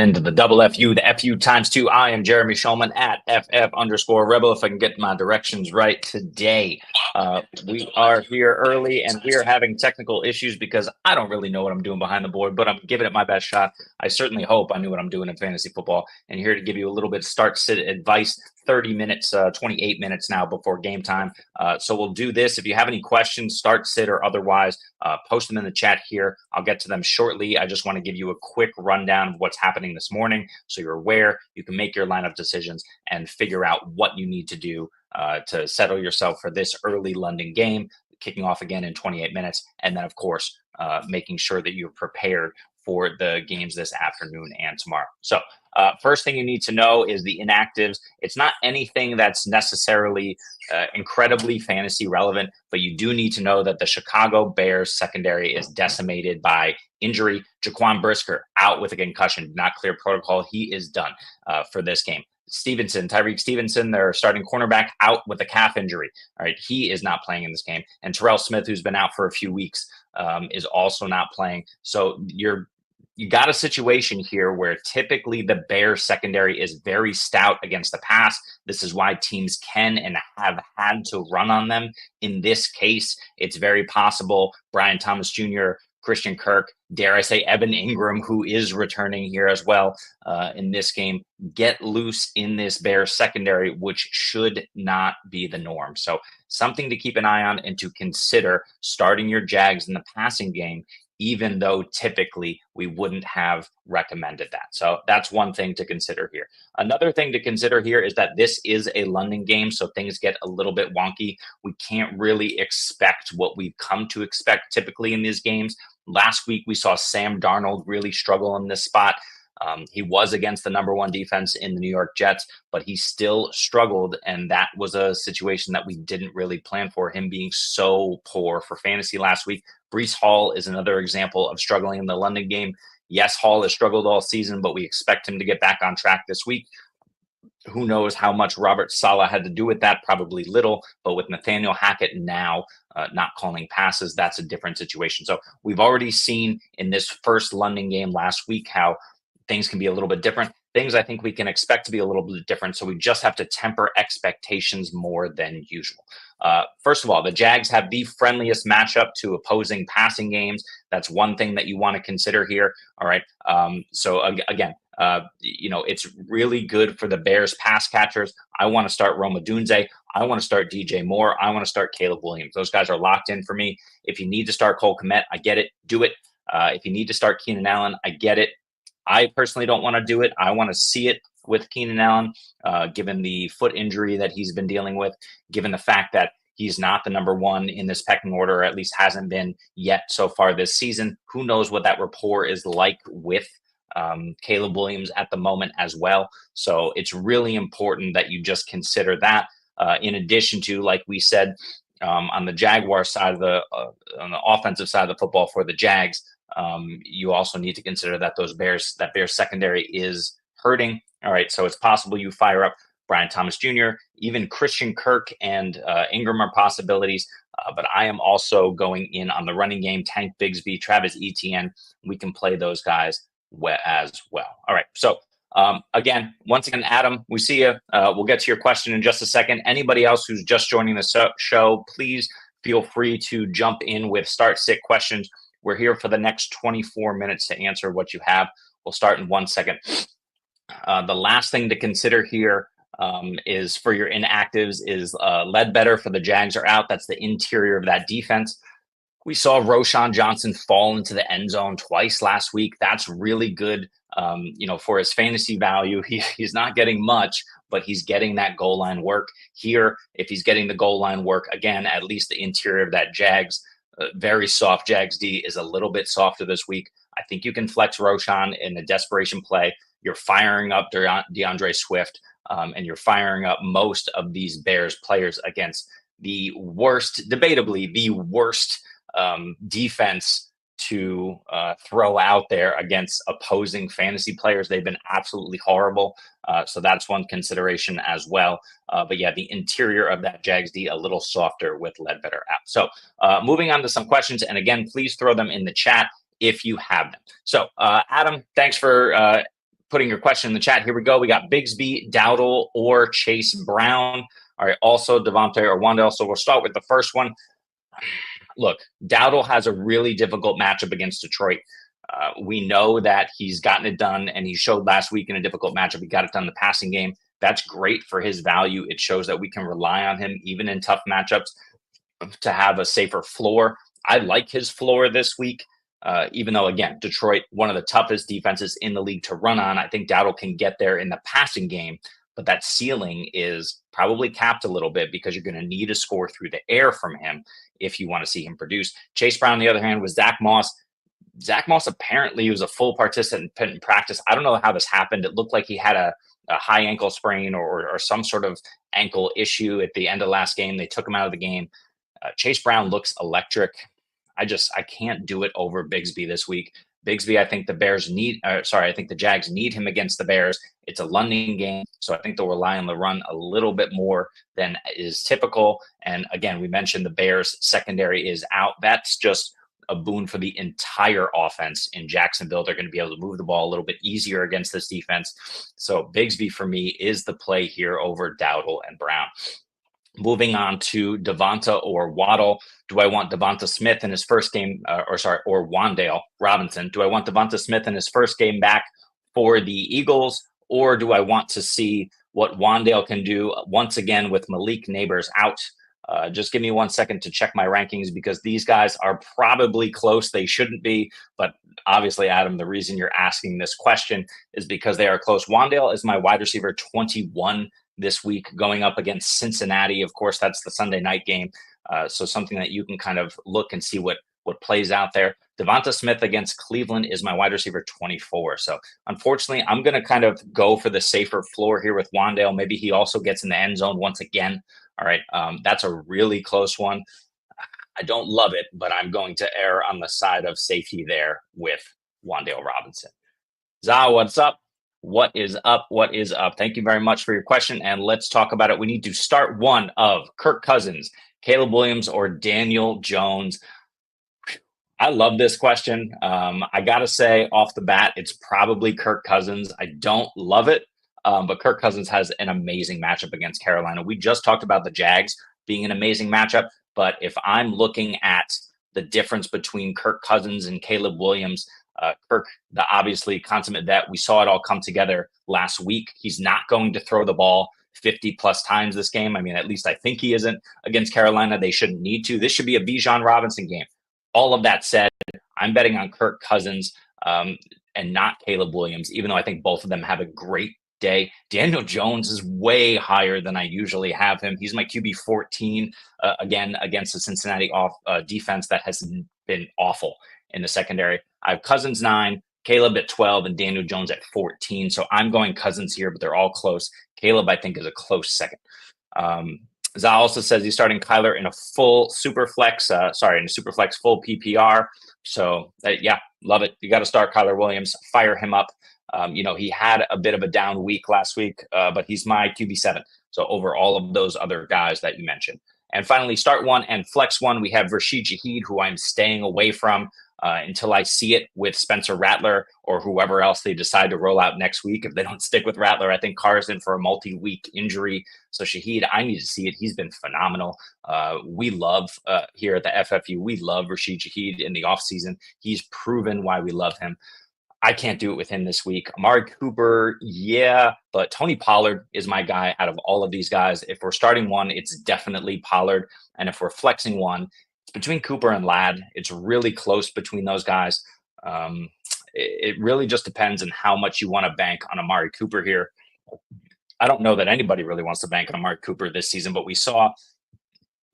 into the double FU, the FU times two. I am Jeremy Schulman at FF_Rebel. If I can get my directions right today. We are here early and we are having technical issues because I don't really know what I'm doing behind the board, but I'm giving it my best shot. I certainly hope I knew what I'm doing in fantasy football, and here to give you a little bit of start sit advice. 30 minutes, 28 minutes now before game time. So we'll do this. If you have any questions, start, sit, or otherwise, post them in the chat here. I'll get to them shortly. I just want to give you a quick rundown of what's happening this morning so you're aware. You can make your lineup decisions and figure out what you need to do to settle yourself for this early London game, kicking off again in 28 minutes. And then, of course, making sure that you're prepared for the games this afternoon and tomorrow. So first thing you need to know is the inactives. It's not anything that's necessarily incredibly fantasy relevant, but you do need to know that the Chicago Bears secondary is decimated by injury. Jaquan Brisker out with a concussion, not clear protocol. He is done for this game. Tyreek Stevenson, their starting cornerback, out with a calf injury. All right, he is not playing in this game. And Terrell Smith, who's been out for a few weeks, is also not playing. So you got a situation here where typically the Bears secondary is very stout against the pass. This is why teams can and have had to run on them. In this case, it's very possible Brian Thomas Jr., Christian Kirk, dare I say Evan Ingram, who is returning here as well in this game, get loose in this Bears secondary, which should not be the norm. So something to keep an eye on and to consider starting your Jags in the passing game, even though typically we wouldn't have recommended that. So that's one thing to consider here. Another thing to consider here is that this is a London game, so things get a little bit wonky. We can't really expect what we've come to expect typically in these games. Last week, we saw Sam Darnold really struggle in this spot. He was against the number one defense in the New York Jets, but he still struggled, and that was a situation that we didn't really plan for, him being so poor for fantasy last week. Breece Hall is another example of struggling in the London game. Yes, Hall has struggled all season, but we expect him to get back on track this week. Who knows how much Robert Saleh had to do with that? Probably little, but with Nathaniel Hackett now not calling passes, that's a different situation. So we've already seen in this first London game last week how things can be a little bit different. Things I think we can expect to be a little bit different. So we just have to temper expectations more than usual. First of all, the Jags have the friendliest matchup to opposing passing games. That's one thing that you want to consider here. All right. Again, it's really good for the Bears pass catchers. I want to start Rome Odunze. I want to start DJ Moore. I want to start Caleb Williams. Those guys are locked in for me. If you need to start Cole Kmet, I get it. Do it. If you need to start Keenan Allen, I get it. I personally don't want to do it. I want to see it with Keenan Allen, given the foot injury that he's been dealing with, given the fact that he's not the number one in this pecking order, or at least hasn't been yet so far this season. Who knows what that rapport is like with Caleb Williams at the moment as well. So it's really important that you just consider that. In addition to, like we said, on the Jaguar side of on the offensive side of the football for the Jags, you also need to consider that Bears secondary is hurting. All right, so it's possible you fire up Brian Thomas Jr., even Christian Kirk and Ingram are possibilities. But I am also going in on the running game. Tank Bigsby, Travis Etienne, we can play those guys as well. All right, so once again, Adam, we see you. We'll get to your question in just a second. Anybody else who's just joining the show, please feel free to jump in with start-sit questions. We're here for the next 24 minutes to answer what you have. We'll start in 1 second. The last thing to consider here is for your inactives is Ledbetter for the Jags are out. That's the interior of that defense. We saw Roschon Johnson fall into the end zone twice last week. That's really good, for his fantasy value. He's not getting much, but he's getting that goal line work here. If he's getting the goal line work, again, at least the interior of that Jags, very soft Jags D is a little bit softer this week. I think you can flex Roschon in a desperation play. You're firing up DeAndre Swift, and you're firing up most of these Bears players against debatably the worst defense to throw out there against opposing fantasy players. They've been absolutely horrible. So that's one consideration as well. But yeah, the interior of that Jags D a little softer with Ledbetter out. So moving on to some questions. And again, please throw them in the chat if you have them. So Adam, thanks for putting your question in the chat. Here we go. We got Bigsby, Dowdle, or Chase Brown. All right, also Devontae or Wan'Dale. So we'll start with the first one. Look, Dowdle has a really difficult matchup against Detroit. We know that he's gotten it done, and he showed last week in a difficult matchup. He got it done in the passing game. That's great for his value. It shows that we can rely on him even in tough matchups to have a safer floor. I like his floor this week, even though, again, Detroit, one of the toughest defenses in the league to run on. I think Dowdle can get there in the passing game, but that ceiling is probably capped a little bit because you're going to need a score through the air from him if you want to see him produce. Chase Brown, on the other hand, was Zach Moss. Zach Moss apparently was a full participant in practice. I don't know how this happened. It looked like he had a high ankle sprain or some sort of ankle issue at the end of last game. They took him out of the game. Chase Brown looks electric. I can't do it over Bigsby this week. Bigsby, I think the Jags need him against the Bears. It's a London game, so I think they'll rely on the run a little bit more than is typical. And again, we mentioned the Bears secondary is out. That's just a boon for the entire offense in Jacksonville. They're going to be able to move the ball a little bit easier against this defense. So Bigsby for me is the play here over Dowdle and Brown. Moving on to Devonta or Waddle. Do I want Devonta Smith in his first game, or Wan'Dale Robinson? Do I want Devonta Smith in his first game back for the Eagles, or do I want to see what Wan'Dale can do once again with Malik Nabers out? Just give me 1 second to check my rankings because these guys are probably close. They shouldn't be, but obviously, Adam, the reason you're asking this question is because they are close. Wan'Dale is my wide receiver 21 this week going up against Cincinnati. Of course, that's the Sunday night game. So something that you can kind of look and see what plays out there. Devonta Smith against Cleveland is my wide receiver 24. So unfortunately, I'm going to kind of go for the safer floor here with Wan'Dale. Maybe he also gets in the end zone once again. All right. That's a really close one. I don't love it, but I'm going to err on the side of safety there with Wan'Dale Robinson. Za, what's up? What is up? What is up? Thank you very much for your question, and let's talk about it. We need to start one of Kirk Cousins, Caleb Williams, or Daniel Jones. I love this question. I got to say off the bat, it's probably Kirk Cousins. I don't love it, but Kirk Cousins has an amazing matchup against Carolina. We just talked about the Jags being an amazing matchup, but if I'm looking at the difference between Kirk Cousins and Caleb Williams, Kirk, the obviously consummate vet, we saw it all come together last week. He's not going to throw the ball 50 plus times this game. I mean, at least I think he isn't against Carolina. They shouldn't need to. This should be a Bijan Robinson game. All of that said, I'm betting on Kirk Cousins and not Caleb Williams, even though I think both of them have a great day. Daniel Jones is way higher than I usually have him. He's my QB 14 again against the Cincinnati defense that has been awful in the secondary. I have Cousins 9, Caleb at 12, and Daniel Jones at 14. So I'm going Cousins here, but they're all close. Caleb, I think, is a close second. Za also says he's starting Kyler in a full super flex, in a super flex full PPR. So yeah, love it. You got to start Kyler Williams, fire him up. He had a bit of a down week last week, but he's my QB7. So over all of those other guys that you mentioned. And finally, start one and flex one. We have Rashid Shaheed, who I'm staying away from until I see it with Spencer Rattler or whoever else they decide to roll out next week. If they don't stick with Rattler, I think Carr's in for a multi-week injury. So Shaheed, I need to see it. He's been phenomenal. We love here at the FFU, we love Rashid Shaheed in the offseason. He's proven why we love him. I can't do it with him this week. Amari Cooper, yeah, but Tony Pollard is my guy out of all of these guys. If we're starting one, it's definitely Pollard. And if we're flexing one, it's between Cooper and Ladd. It's really close between those guys. It really just depends on how much you want to bank on Amari Cooper here. I don't know that anybody really wants to bank on Amari Cooper this season, but we saw,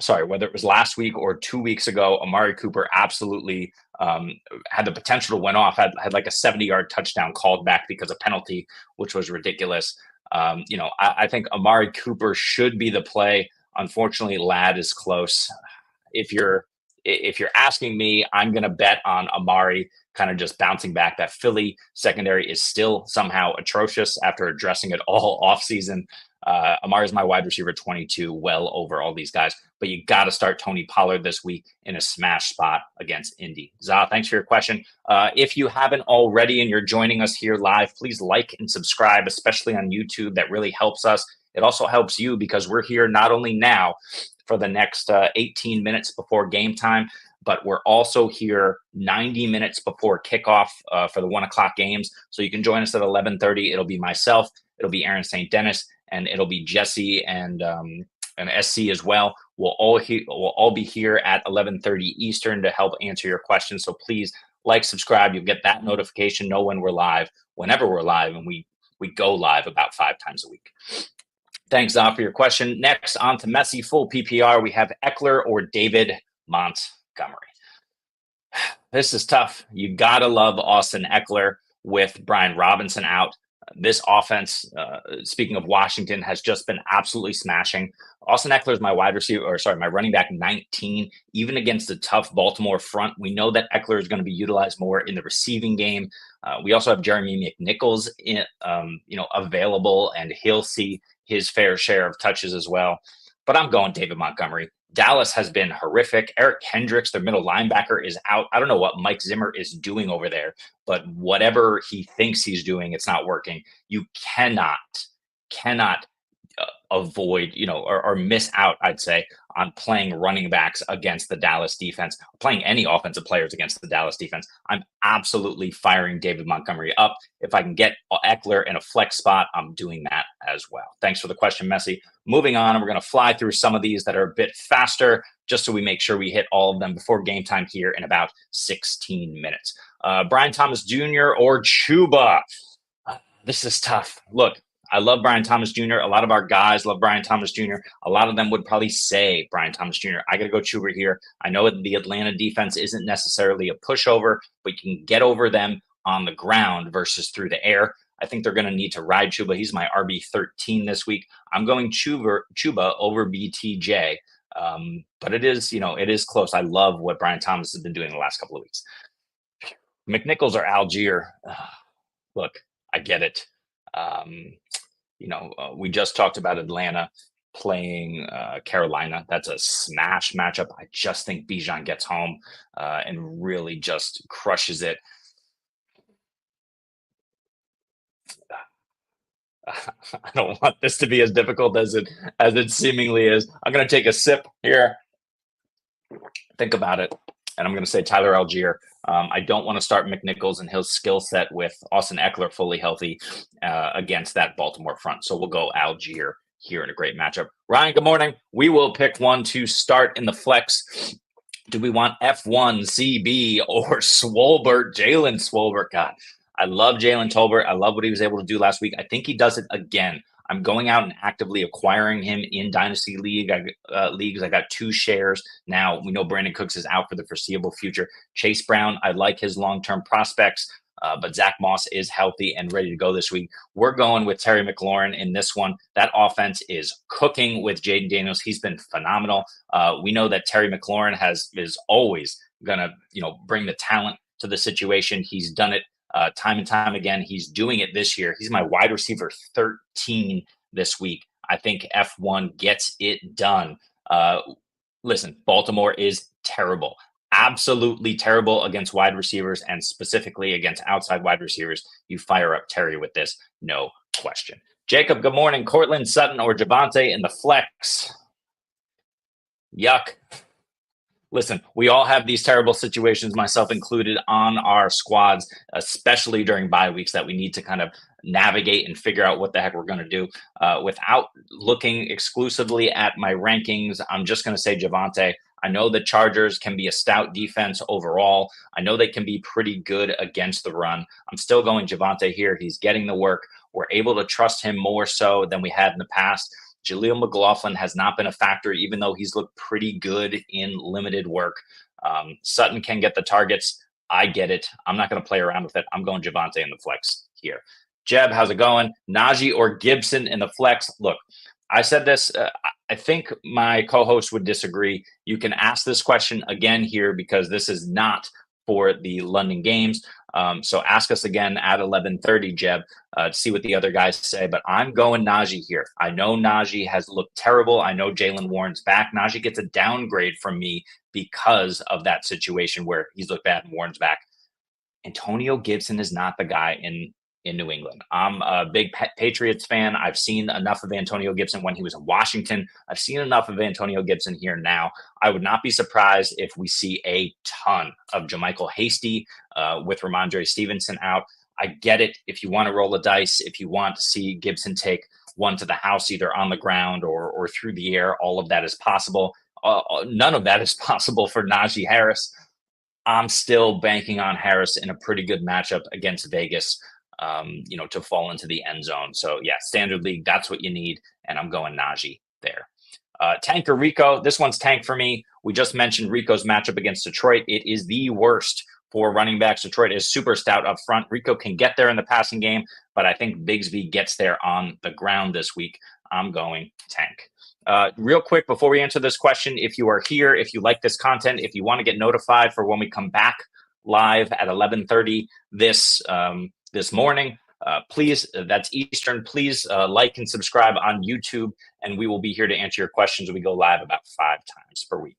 whether it was last week or 2 weeks ago, Amari Cooper absolutely had the potential to win off, had like a 70-yard touchdown called back because of penalty, which was ridiculous. I think Amari Cooper should be the play. Unfortunately, Ladd is close. If you're asking me, I'm going to bet on Amari kind of just bouncing back. That Philly secondary is still somehow atrocious after addressing it all offseason. Amari is my wide receiver 22, well over all these guys. But you got to start Tony Pollard this week in a smash spot against Indy. Za, thanks for your question. If you haven't already and you're joining us here live, please like and subscribe, especially on YouTube. That really helps us. It also helps you because we're here not only now for the next 18 minutes before game time, but we're also here 90 minutes before kickoff for the 1 o'clock games. So you can join us at 11:30. It'll be myself. It'll be Aaron St. Dennis, and it'll be Jesse and SC as well. We'll all be here at 11:30 Eastern to help answer your questions. So please like, subscribe. You'll get that notification, know when we're live, whenever we're live, and we go live about 5 times a week. Thanks, Zah, for your question. Next, on to Messi full PPR. We have Eckler or David Montgomery. This is tough. You got to love Austin Eckler with Brian Robinson out. This offense, speaking of Washington, has just been absolutely smashing. Austin Eckler is my my running back 19, even against a tough Baltimore front. We know that Eckler is going to be utilized more in the receiving game. We also have Jeremy McNichols available, and he'll see his fair share of touches as well. But I'm going David Montgomery. Dallas has been horrific. Eric Hendricks, their middle linebacker, is out. I don't know what Mike Zimmer is doing over there, but whatever he thinks he's doing, it's not working. You cannot avoid, or miss out, I'd say, on playing running backs against the Dallas defense, playing any offensive players against the Dallas defense. I'm absolutely firing David Montgomery up. If I can get Eckler in a flex spot, I'm doing that as well. Thanks for the question, Messi. Moving on, and we're going to fly through some of these that are a bit faster, just so we make sure we hit all of them before game time here in about 16 minutes. Brian Thomas Jr. or Chuba? This is tough. Look, I love Brian Thomas Jr. A lot of our guys love Brian Thomas Jr. A lot of them would probably say Brian Thomas Jr. I got to go Chuba here. I know the Atlanta defense isn't necessarily a pushover, but you can get over them on the ground versus through the air. I think they're going to need to ride Chuba. He's my RB13 this week. I'm going Chuba over BTJ. But it is close. I love what Brian Thomas has been doing the last couple of weeks. McNichols or Algier. Look, I get it. We just talked about Atlanta playing Carolina. That's a smash matchup. I just think Bijan gets home and really just crushes it. I don't want this to be as difficult as it seemingly is. I'm going to take a sip here. Think about it. And I'm going to say Tyler Algier. I don't want to start McNichols and his skill set with Austin Eckler fully healthy against that Baltimore front. So we'll go Algier here in a great matchup. Ryan, good morning. We will pick one to start in the flex. Do we want F1, CB, or Swolbert, Jalen Swolbert? God, I love Jalen Tolbert. I love what he was able to do last week. I think he does it again. I'm going out and actively acquiring him in Dynasty leagues. I got 2 shares. Now, we know Brandon Cooks is out for the foreseeable future. Chase Brown, I like his long-term prospects, but Zach Moss is healthy and ready to go this week. We're going with Terry McLaurin in this one. That offense is cooking with Jaden Daniels. He's been phenomenal. We know that Terry McLaurin is always going to bring the talent to the situation. He's done it time and time again. He's doing it this year. He's my wide receiver 13 this week. I think F1 gets it done. Listen, Baltimore is terrible, absolutely terrible against wide receivers, and specifically against outside wide receivers. You fire up Terry with this, no question. Jacob, good morning. Cortland Sutton or Javonte in the flex? Yuck. Listen, we all have these terrible situations, myself included, on our squads, especially during bye weeks, that we need to kind of navigate and figure out what the heck we're going to do. Without looking exclusively at my rankings, I'm just going to say Javonte. I know the Chargers can be a stout defense overall. I know they can be pretty good against the run. I'm still going Javonte here. He's getting the work. We're able to trust him more so than we had in the past. Jaleel McLaughlin has not been a factor, even though he's looked pretty good in limited work. Sutton can get the targets. I get it. I'm not going to play around with it. I'm going Javonte in the flex here. Jeb, how's it going? Najee or Gibson in the flex? Look, I said this. I think my co-host would disagree. You can ask this question again here because this is not for the London games. So ask us again at 11:30, Jeb, to see what the other guys say. But I'm going Najee here. I know Najee has looked terrible. I know Jaylen Warren's back. Najee gets a downgrade from me because of that situation where he's looked bad and Warren's back. Antonio Gibson is not the guy in New England. I'm a big Patriots fan. I've seen enough of Antonio Gibson when he was in Washington. I've seen enough of Antonio Gibson here now. I would not be surprised if we see a ton of JaMycal Hasty with Ramondre Stevenson out. I get it. If you want to roll a dice, if you want to see Gibson take one to the house, either on the ground or through the air, all of that is possible. None of that is possible for Najee Harris. I'm still banking on Harris in a pretty good matchup against Vegas, to fall into the end zone. So yeah, standard league, that's what you need. And I'm going Najee there. Tank or Rico? This one's tank for me. We just mentioned Rico's matchup against Detroit. It is the worst for running backs. Detroit is super stout up front. Rico can get there in the passing game, but I think Bigsby gets there on the ground this week. I'm going tank. Real quick, before we answer this question, if you are here, if you like this content, if you want to get notified for when we come back live at 11:30 this morning, please, that's Eastern, please like and subscribe on YouTube, and we will be here to answer your questions. We go live about 5 times per week.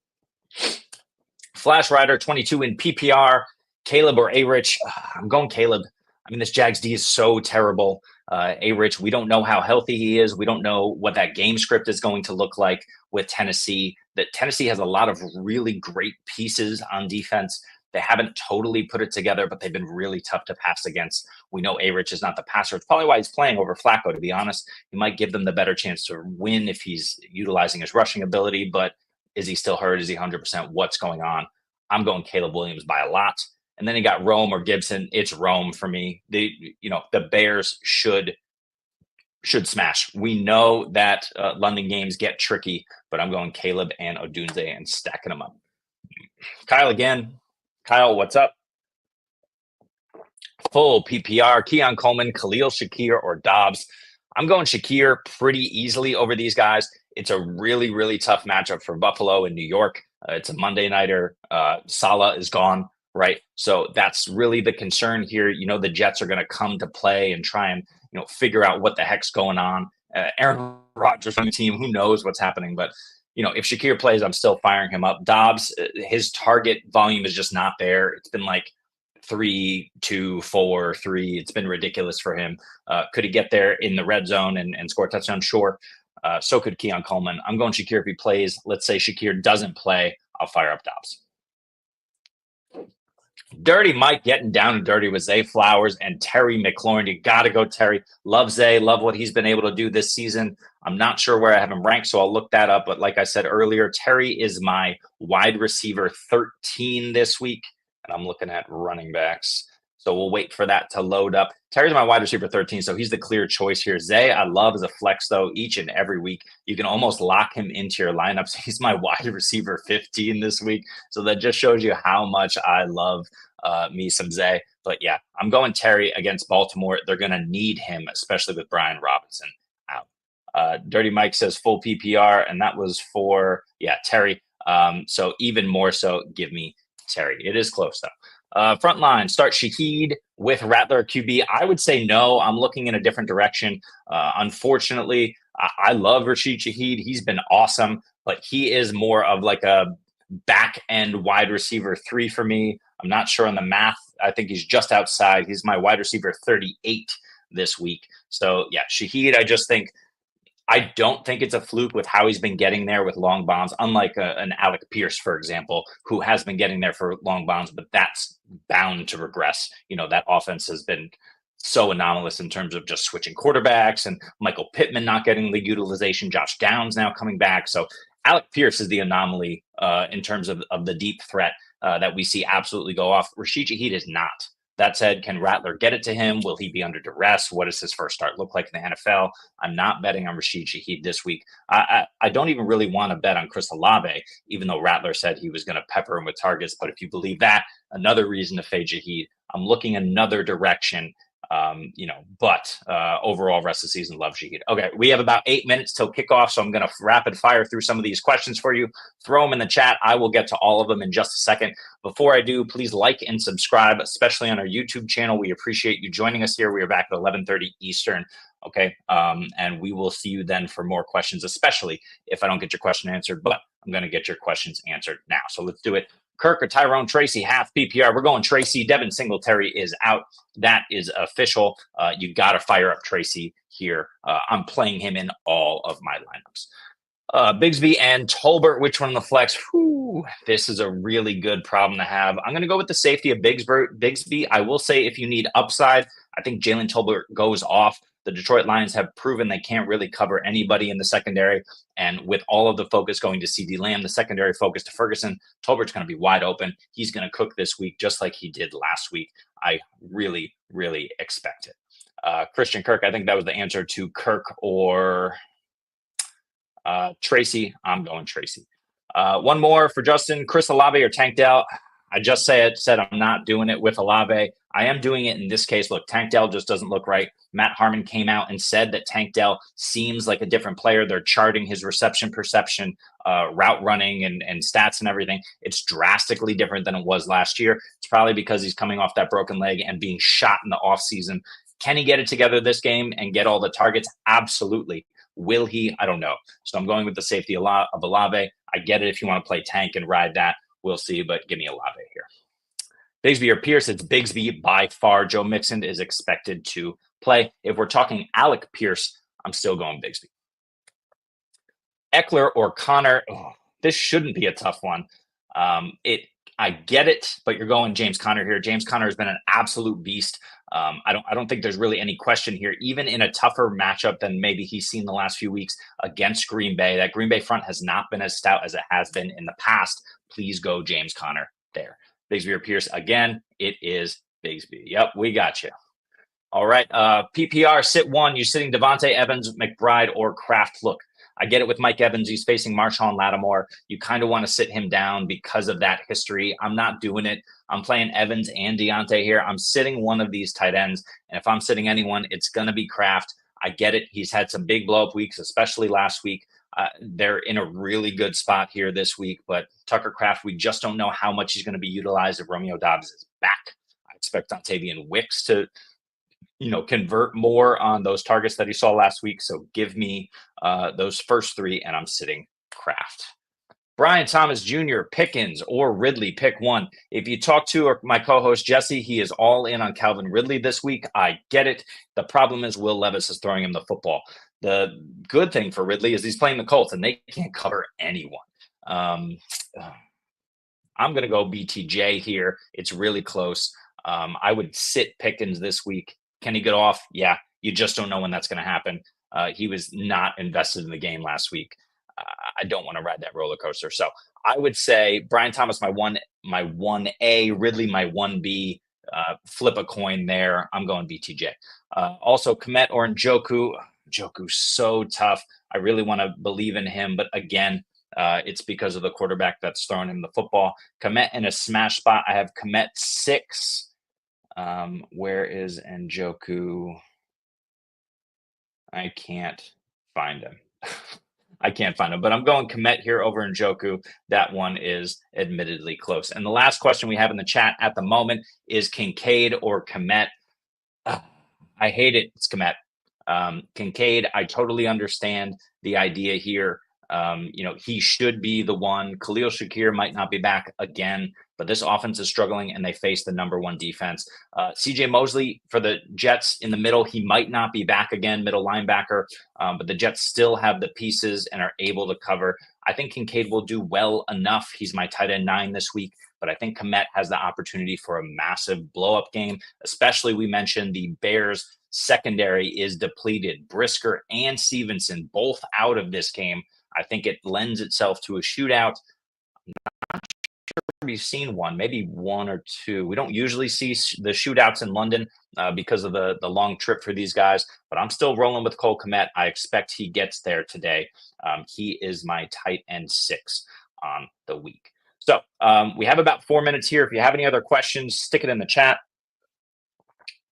Flash Rider 22 in PPR, Caleb or A-Rich? I'm going Caleb. I mean, this Jags D is so terrible. A-Rich, we don't know how healthy he is. We don't know what that game script is going to look like with Tennessee. That Tennessee has a lot of really great pieces on defense. They haven't totally put it together, but they've been really tough to pass against. We know A-Rich is not the passer. It's probably why he's playing over Flacco, to be honest. He might give them the better chance to win if he's utilizing his rushing ability, but is he still hurt? Is he 100%? What's going on? I'm going Caleb Williams by a lot. And then he got Rome or Gibson. It's Rome for me. The Bears should smash. We know that London games get tricky, but I'm going Caleb and Odunze and stacking them up. Kyle again. Kyle, what's up? Full PPR, Keon Coleman, Khalil Shakir, or Dobbs. I'm going Shakir pretty easily over these guys. It's a really, really tough matchup for Buffalo and New York. It's a Monday nighter. Salah is gone, right? So that's really the concern here. The Jets are going to come to play and try and, figure out what the heck's going on. Aaron Rodgers from the team, who knows what's happening, but if Shakir plays, I'm still firing him up. Dobbs, his target volume is just not there. It's been like 3, 2, 4, 3. It's been ridiculous for him. Could he get there in the red zone and score a touchdown? Sure. So could Keon Coleman. I'm going Shakir if he plays. Let's say Shakir doesn't play. I'll fire up Dobbs. Dirty Mike getting down and dirty with Zay Flowers and Terry McLaurin. You got to go Terry. Love Zay. Love what he's been able to do this season. I'm not sure where I have him ranked, so I'll look that up. But like I said earlier, Terry is my wide receiver 13 this week, and I'm looking at running backs. So we'll wait for that to load up. Terry's my wide receiver 13, so he's the clear choice here. Zay, I love as a flex, though, each and every week. You can almost lock him into your lineups. He's my wide receiver 15 this week. So that just shows you how much I love me some Zay. But yeah, I'm going Terry against Baltimore. They're going to need him, especially with Brian Robinson out. Dirty Mike says full PPR, and that was for, Terry. So even more so, give me Terry. It is close, though. Front line, start Shaheed with Rattler QB. I would say no. I'm looking in a different direction. Unfortunately, I love Rashid Shaheed. He's been awesome, but he is more of like a back end wide receiver 3 for me. I'm not sure on the math. I think he's just outside. He's my wide receiver 38 this week. So yeah, Shaheed, I don't think it's a fluke with how he's been getting there with long bombs, unlike an Alec Pierce, for example, who has been getting there for long bombs, but that's bound to regress. That offense has been so anomalous in terms of just switching quarterbacks and Michael Pittman not getting the utilization, Josh Downs now coming back. So Alec Pierce is the anomaly in terms of the deep threat that we see absolutely go off. Rashid Shaheed is not. That said, can Rattler get it to him? Will he be under duress? What does his first start look like in the NFL? I'm not betting on Rashid Shaheed this week. I don't even really want to bet on Chris Olave, even though Rattler said he was going to pepper him with targets. But if you believe that, another reason to fade Shaheed. I'm looking another direction. But overall, rest of the season, love Shaheed. Okay, we have about 8 minutes till kickoff, so I'm going to rapid fire through some of these questions for you. Throw them in the chat. I will get to all of them in just a second. Before I do, please like and subscribe, especially on our YouTube channel. We appreciate you joining us here. We are back at 11:30 Eastern. Okay, and we will see you then for more questions, especially if I don't get your question answered, but I'm going to get your questions answered now. So let's do it. Kirk or Tyrone Tracy, half PPR. We're going Tracy. Devin Singletary is out. That is official. You got to fire up Tracy here. I'm playing him in all of my lineups. Bigsby and Tolbert, which one in the flex? Whew, this is a really good problem to have. I'm going to go with the safety of Bigsby. I will say if you need upside, I think Jalen Tolbert goes off. The Detroit Lions have proven they can't really cover anybody in the secondary. And with all of the focus going to CeeDee Lamb, the secondary focus to Ferguson, Tolbert's going to be wide open. He's going to cook this week just like he did last week. I really, really expect it. Christian Kirk, I think that was the answer to Kirk or Tracy. I'm going Tracy. One more for Justin. Chris Olave or Tank Dell. I just said I'm not doing it with Olave. I am doing it in this case. Look, Tank Dell just doesn't look right. Matt Harmon came out and said that Tank Dell seems like a different player. They're charting his reception perception, route running, and stats and everything. It's drastically different than it was last year. It's probably because he's coming off that broken leg and being shot in the offseason. Can he get it together this game and get all the targets? Absolutely. Will he? I don't know. So I'm going with the safety of Olave. I get it if you want to play Tank and ride that. We'll see, but give me Olave here. Bigsby or Pierce, it's Bigsby by far. Joe Mixon is expected to play. If we're talking Alec Pierce, I'm still going Bigsby. Eckler or Connor, this shouldn't be a tough one. I get it, but you're going James Conner here. James Conner has been an absolute beast. I don't think there's really any question here, even in a tougher matchup than maybe he's seen the last few weeks against Green Bay. That Green Bay front has not been as stout as it has been in the past. Please go James Conner there. Bigsby or Pierce, again, it is Bigsby. Yep, we got you. All right, PPR, sit one. You're sitting Devontae Evans, McBride, or Kraft. Look, I get it with Mike Evans. He's facing Marshawn Lattimore. You kind of want to sit him down because of that history. I'm not doing it. I'm playing Evans and Deontay here. I'm sitting one of these tight ends, and if I'm sitting anyone, it's going to be Kraft. I get it. He's had some big blow-up weeks, especially last week. They're in a really good spot here this week, but Tucker Kraft, we just don't know how much he's going to be utilized if Romeo Doubs is back. I expect Dontavian Wicks to convert more on those targets that he saw last week. So give me those first three, and I'm sitting Kraft. Brian Thomas Jr., Pickens, or Ridley, pick one. If you talk to my co-host Jesse, he is all in on Calvin Ridley this week. I get it. The problem is Will Levis is throwing him the football. The good thing for Ridley is he's playing the Colts, and they can't cover anyone. I'm going to go BTJ here. It's really close. I would sit Pickens this week. Can he get off? Yeah. You just don't know when that's going to happen. He was not invested in the game last week. I don't want to ride that roller coaster. So I would say Brian Thomas, my 1A, Ridley, my 1B, flip a coin there. I'm going BTJ. Also Kmet or Njoku. Njoku's so tough. I really want to believe in him. But again, it's because of the quarterback that's throwing him the football. Kmet in a smash spot. I have Kmet 6. Where is Njoku? I can't find him. I can't find him, but I'm going Kmet here over Njoku. That one is admittedly close. And the last question we have in the chat at the moment is Kincaid or Kmet. I hate it. It's Kmet. Kincaid, I totally understand the idea here. He should be the one. Khalil Shakir might not be back again, but this offense is struggling and they face the number one defense. CJ Mosley for the Jets in the middle, he might not be back again, middle linebacker, but the Jets still have the pieces and are able to cover. I think Kincaid will do well enough. He's my tight end 9 this week, but I think Kmet has the opportunity for a massive blow-up game, especially we mentioned the Bears secondary is depleted. Brisker and Stevenson both out of this game. I think it lends itself to a shootout. I'm not sure we've seen one, maybe one or two. We don't usually see the shootouts in London because of the long trip for these guys, but I'm still rolling with Cole Kmet. I expect he gets there today. He is my tight end 6 on the week. So we have about 4 minutes here. If you have any other questions, stick it in the chat.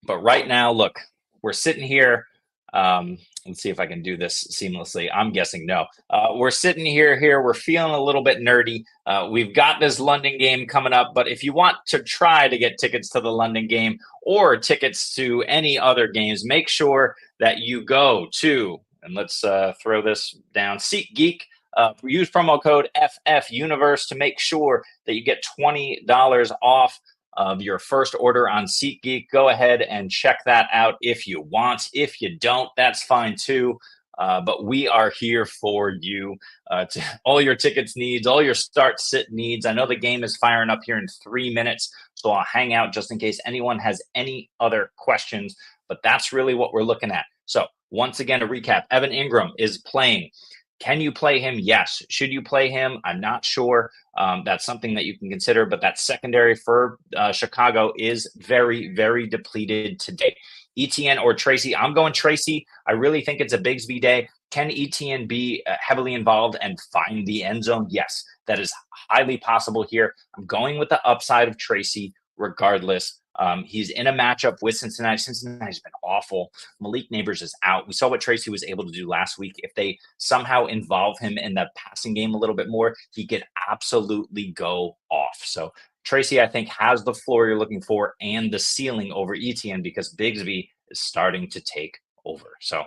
But right now, look, we're sitting here. Let's see if I can do this seamlessly. I'm guessing no. We're sitting here. We're feeling a little bit nerdy. We've got this London game coming up, but if you want to try to get tickets to the London game or tickets to any other games, make sure that you go to, and let's throw this down, SeatGeek. Use promo code FFUniverse to make sure that you get $20 off of your first order on SeatGeek. Go ahead and check that out if you want. If you don't, that's fine too. But we are here for you. To all your tickets needs, all your start sit needs. I know the game is firing up here in 3 minutes, so I'll hang out just in case anyone has any other questions. But that's really what we're looking at. So once again, to recap, Evan Ingram is playing. Can you play him? Yes. Should you play him? I'm not sure. That's something that you can consider, but that secondary for Chicago is very, very depleted today. ETN or Tracy? I'm going Tracy. I really think it's a Bigsby day. Can ETN be heavily involved and find the end zone? Yes, that is highly possible here. I'm going with the upside of Tracy regardless. He's in a matchup with Cincinnati. Cincinnati's been awful. Malik Neighbors is out. We saw what Tracy was able to do last week. If they somehow involve him in the passing game a little bit more, he could absolutely go off. So Tracy, I think, has the floor you're looking for and the ceiling over ETN because Bigsby is starting to take over. So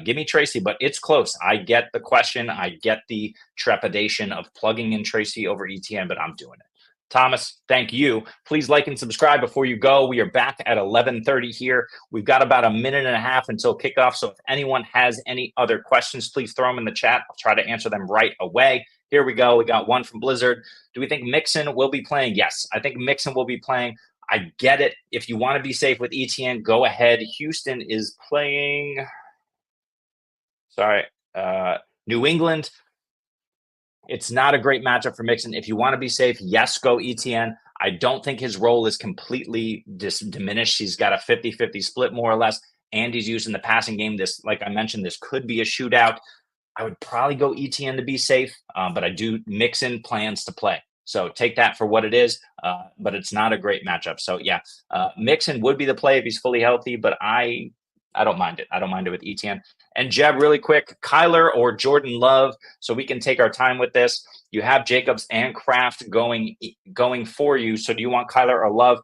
give me Tracy, but it's close. I get the question. I get the trepidation of plugging in Tracy over ETN, but I'm doing it. Thomas, thank you. Please like and subscribe before you go. We are back at 11:30 here. We've got about a minute and a half until kickoff. So if anyone has any other questions, please throw them in the chat. I'll try to answer them right away. Here we go. We got one from Blizzard. Do we think Mixon will be playing? Yes, I think Mixon will be playing. I get it. If you want to be safe with ETN, go ahead. Houston is playing. New England. It's not a great matchup for Mixon. If you want to be safe, yes, go ETN. I don't think his role is completely diminished. He's got a 50-50 split more or less, and he's used in the passing game. This, like I mentioned, this could be a shootout. I would probably go ETN to be safe, but I do Mixon plans to play. So take that for what it is, but it's not a great matchup. So yeah, Mixon would be the play if he's fully healthy, but I don't mind it. I don't mind it with ETN. And Jeb, really quick, Kyler or Jordan Love, so we can take our time with this. You have Jacobs and Kraft going for you. So do you want Kyler or Love?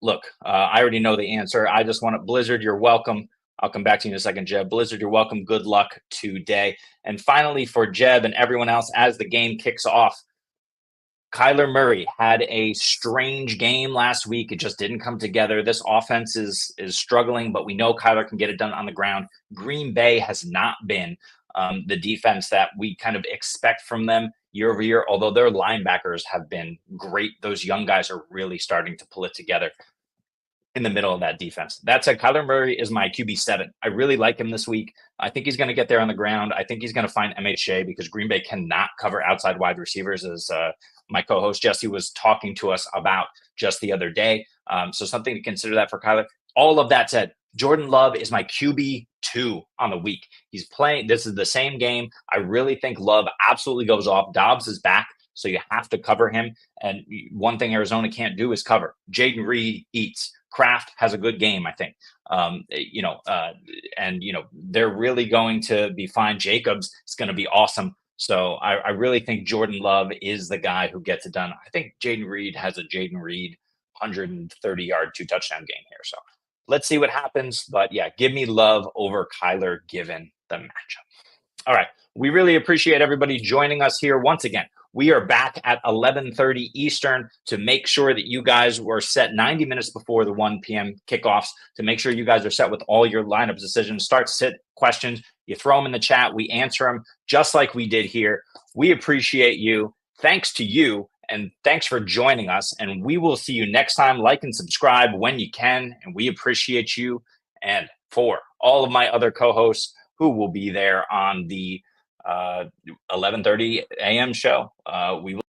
Look, I already know the answer. I just want it. Blizzard, you're welcome. I'll come back to you in a second, Jeb. Blizzard, you're welcome. Good luck today. And finally, for Jeb and everyone else, as the game kicks off, Kyler Murray had a strange game last week. It just didn't come together. This offense is struggling, but we know Kyler can get it done on the ground. Green Bay has not been the defense that we kind of expect from them year over year, although their linebackers have been great. Those young guys are really starting to pull it together in the middle of that defense. That said, Kyler Murray is my QB7. I really like him this week. I think he's going to get there on the ground. I think he's going to find MHA because Green Bay cannot cover outside wide receivers, as my co-host Jesse was talking to us about just the other day. So something to consider that for Kyler. All of that said, Jordan Love is my QB2 on the week. He's playing. This is the same game. I really think Love absolutely goes off. Dobbs is back, so you have to cover him. And one thing Arizona can't do is cover. Jaden Reed eats. Kraft has a good game, I think. They're really going to be fine. Jacobs is going to be awesome. So I really think Jordan Love is the guy who gets it done. I think Jaden Reed has a Jaden Reed 130-yard, 2-touchdown game here. So let's see what happens. But yeah, give me Love over Kyler given the matchup. All right. We really appreciate everybody joining us here once again. We are back at 11:30 Eastern to make sure that you guys were set 90 minutes before the 1 p.m. kickoffs to make sure you guys are set with all your lineup decisions. Start sit questions. You throw them in the chat. We answer them just like we did here. We appreciate you. Thanks to you. And thanks for joining us. And we will see you next time. Like and subscribe when you can. And we appreciate you. And for all of my other co-hosts who will be there on the 11:30 a.m. show, we will